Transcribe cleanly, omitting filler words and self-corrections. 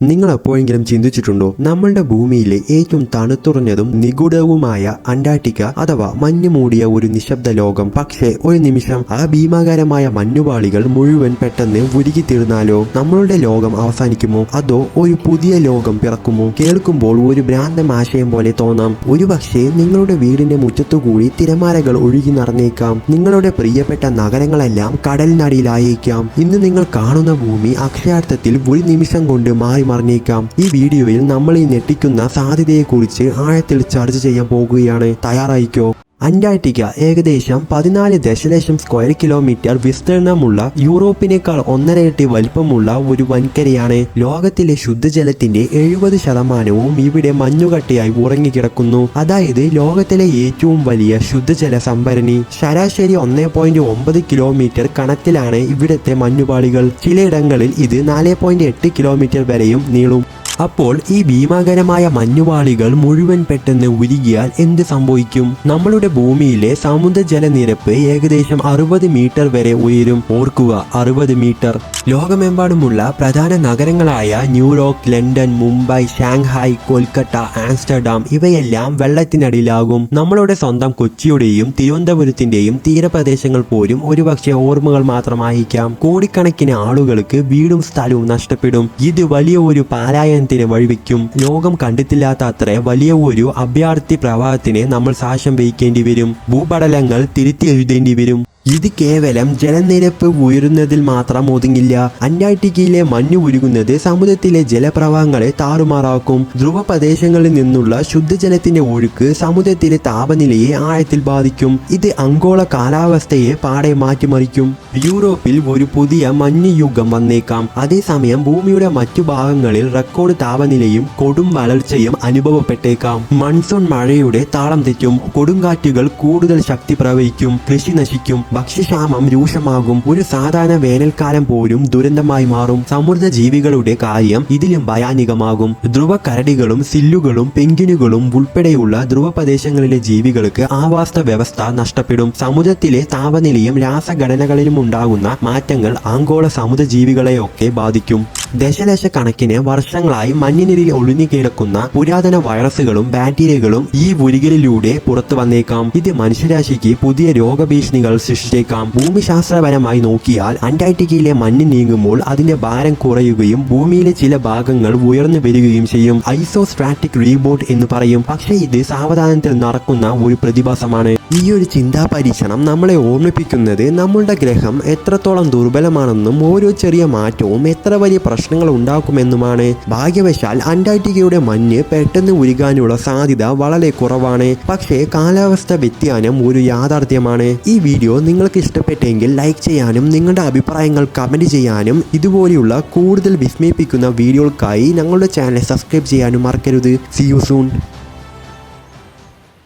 നിങ്ങൾ എപ്പോഴെങ്കിലും ചിന്തിച്ചിട്ടുണ്ടോ നമ്മളുടെ ഭൂമിയിലെ ഏറ്റവും തണുത്തുറഞ്ഞതും നിഗൂഢവുമായ അന്റാർട്ടിക്ക അഥവാ മഞ്ഞ് മൂടിയ ഒരു നിശബ്ദ ലോകം? പക്ഷേ ഒരു നിമിഷം ആ ഭീമാകാരമായ മഞ്ഞുപാളികൾ മുഴുവൻ പെട്ടെന്ന് ഉരുകിത്തീർന്നാലോ? നമ്മളുടെ ലോകം അവസാനിക്കുമോ അതോ ഒരു പുതിയ ലോകം പിറക്കുമോ? കേൾക്കുമ്പോൾ ഒരു ഭ്രാന്തം ആശയം പോലെ തോന്നാം. ഒരുപക്ഷെ നിങ്ങളുടെ വീടിന്റെ മുറ്റത്തുകൂടി തിരമാലകൾ ഒഴുകി നടന്നേക്കാം. നിങ്ങളുടെ പ്രിയപ്പെട്ട നഗരങ്ങളെല്ലാം കടലിനടിയിലായേക്കാം. ഇന്ന് നിങ്ങൾ കാണുന്ന ഭൂമി അക്ഷരാർത്ഥത്തിൽ ഒരു നിമിഷം കൊണ്ട് മാറി മറിഞ്ഞേക്കാം. ഈ വീഡിയോയിൽ നമ്മൾ ഈ ഞെട്ടിക്കുന്ന സാധ്യതയെക്കുറിച്ച് ആഴത്തിൽ ചർച്ച ചെയ്യാൻ പോകുകയാണ്. തയ്യാറായിക്കോ? അന്റാർട്ടിക്ക ഏകദേശം 14 ദശലക്ഷം സ്ക്വയർ കിലോമീറ്റർ വിസ്തീർണമുള്ള യൂറോപ്പിനേക്കാൾ 1.5 ഇരട്ടി വലിപ്പമുള്ള ഒരു വൻകരയാണ്. ലോകത്തിലെ ശുദ്ധജലത്തിന്റെ 70% ഇവിടെ മഞ്ഞുകട്ടയായി ഉറങ്ങിക്കിടക്കുന്നു. അതായത് ലോകത്തിലെ ഏറ്റവും വലിയ ശുദ്ധജല സംഭരണി. ശരാശരി 1.9 കിലോമീറ്റർ കനത്തിലാണ് ഇവിടത്തെ മഞ്ഞുപാളികൾ. ചിലയിടങ്ങളിൽ ഇത് 4.8 കിലോമീറ്റർ വരെയും നീളും. അപ്പോൾ ഈ ഭീമാകരമായ മഞ്ഞുപാളികൾ മുഴുവൻ പെട്ടെന്ന് ഉരുകിയാൽ എന്ത് സംഭവിക്കും? നമ്മളുടെ ഭൂമിയിലെ സമുദ്രജലനിരപ്പ് ഏകദേശം 60 മീറ്റർ വരെ ഉയരും. ഓർക്കുക, 60 മീറ്റർ. ലോകമെമ്പാടുമുള്ള പ്രധാന നഗരങ്ങളായ New York, London, Mumbai, Shanghai, Kolkata, Amsterdam ഇവയെല്ലാം വെള്ളത്തിനടിയിലാകും. നമ്മളുടെ സ്വന്തം കൊച്ചിയുടെയും തിരുവനന്തപുരത്തിന്റെയും തീരപ്രദേശങ്ങൾ പോലും ഒരുപക്ഷെ ഓർമ്മകൾ മാത്രമായിരിക്കാം. കോടിക്കണക്കിന് ആളുകൾക്ക് വീടും സ്ഥലവും നഷ്ടപ്പെടും. ഇത് വലിയ ഒരു പാലായനത്തിന് വഴിവെക്കും. ലോകം കണ്ടിട്ടില്ലാത്ത അത്ര വലിയ ഒരു അഭയാർത്ഥി പ്രവാഹത്തിന് നമ്മൾ സാക്ഷ്യം വഹിക്കേണ്ടി വരും. ഭൂപടലങ്ങൾ തിരുത്തി എഴുതേണ്ടി വരും. ഇത് കേവലം ജലനിരപ്പ് ഉയരുന്നതിൽ മാത്രം ഒതുങ്ങില്ല. അന്റാർട്ടിക്കയിലെ മഞ്ഞ് ഉരുകുന്നത് സമുദ്രത്തിലെ ജലപ്രവാഹങ്ങളെ താറുമാറാക്കും. ധ്രുവ പ്രദേശങ്ങളിൽ നിന്നുള്ള ശുദ്ധജലത്തിന്റെ ഒഴുക്ക് സമുദ്രത്തിലെ താപനിലയെ ആഴത്തിൽ ബാധിക്കും. ഇത് ആഗോള കാലാവസ്ഥയെ പാടെ മാറ്റിമറിക്കും. യൂറോപ്പിൽ ഒരു പുതിയ മഞ്ഞ് യുഗം വന്നേക്കാം. അതേസമയം ഭൂമിയുടെ മറ്റു ഭാഗങ്ങളിൽ റെക്കോർഡ് താപനിലയും കൊടും വരൾച്ചയും അനുഭവപ്പെട്ടേക്കാം. മൺസൂൺ മഴയുടെ താളം തെറ്റും. കൊടുങ്കാറ്റുകൾ കൂടുതൽ ശക്തി പ്രവഹിക്കും. കൃഷി നശിക്കും. ഭക്ഷ്യക്ഷാമം രൂക്ഷമാകും. ഒരു സാധാരണ വേനൽക്കാലം പോലും ദുരന്തമായി മാറും. സമുദ്ര ജീവികളുടെ കാര്യം ഇതിലും ഭയാനകമാകും. ധ്രുവ കരടികളും സില്ലുകളും പെൻഗ്വിനുകളും ഉൾപ്പെടെയുള്ള ധ്രുവ പ്രദേശങ്ങളിലെ ജീവികൾക്ക് ആവാസ വ്യവസ്ഥ നഷ്ടപ്പെടും. സമുദ്രത്തിലെ താപനിലയും രാസഘടനകളിലും ഉണ്ടാകുന്ന മാറ്റങ്ങൾ ആഗോള സമുദ്ര ജീവികളെയൊക്കെ ബാധിക്കും. ദശലക്ഷക്കണക്കിന് വർഷങ്ങളായി മഞ്ഞിനിരയിൽ ഒളിഞ്ഞുകിടക്കുന്ന പുരാതന വൈറസുകളും ബാക്ടീരിയകളും ഈ ഉരുകലിലൂടെ പുറത്തു വന്നേക്കാം. ഇത് മനുഷ്യരാശിക്ക് പുതിയ രോഗഭീഷണികൾ സൃഷ്ടിച്ചേക്കാം. ഭൂമിശാസ്ത്രപരമായി നോക്കിയാൽ അന്റാർട്ടിക്കയിലെ മഞ്ഞ് നീങ്ങുമ്പോൾ അതിന്റെ ഭാരം കുറയുകയും ഭൂമിയിലെ ചില ഭാഗങ്ങൾ ഉയർന്നു വരികയും ചെയ്യും. ഐസോസ്ട്രാറ്റിക് റീബോട്ട് എന്ന് പറയും. പക്ഷേ ഇത് സാവധാനത്തിൽ നടക്കുന്ന ഒരു പ്രതിഭാസമാണ്. ഈ ഒരു ചിന്താ പരീക്ഷണം നമ്മളെ ഓർമ്മിപ്പിക്കുന്നത് നമ്മളുടെ ഗ്രഹം എത്രത്തോളം ദുർബലമാണെന്നും ഓരോ ചെറിയ മാറ്റവും എത്ര വലിയ പ്രശ്നങ്ങൾ ഉണ്ടാക്കുമെന്നുമാണ്. ഭാഗ്യവശാൽ അന്റാർട്ടിക്കയുടെ മഞ്ഞ് പെട്ടെന്ന് ഉരുകാനുള്ള സാധ്യത വളരെ കുറവാണ്. പക്ഷേ കാലാവസ്ഥ വ്യതിയാനം ഒരു യാഥാർത്ഥ്യമാണ്. ഈ വീഡിയോ നിങ്ങൾക്ക് ഇഷ്ടപ്പെട്ടെങ്കിൽ ലൈക്ക് ചെയ്യാനും നിങ്ങളുടെ അഭിപ്രായങ്ങൾ കമന്റ് ചെയ്യാനും ഇതുപോലെയുള്ള കൂടുതൽ വിസ്മയിപ്പിക്കുന്ന വീഡിയോകൾക്കായി ഞങ്ങളുടെ ചാനൽ സബ്സ്ക്രൈബ് ചെയ്യാനും മറക്കരുത്. See you soon.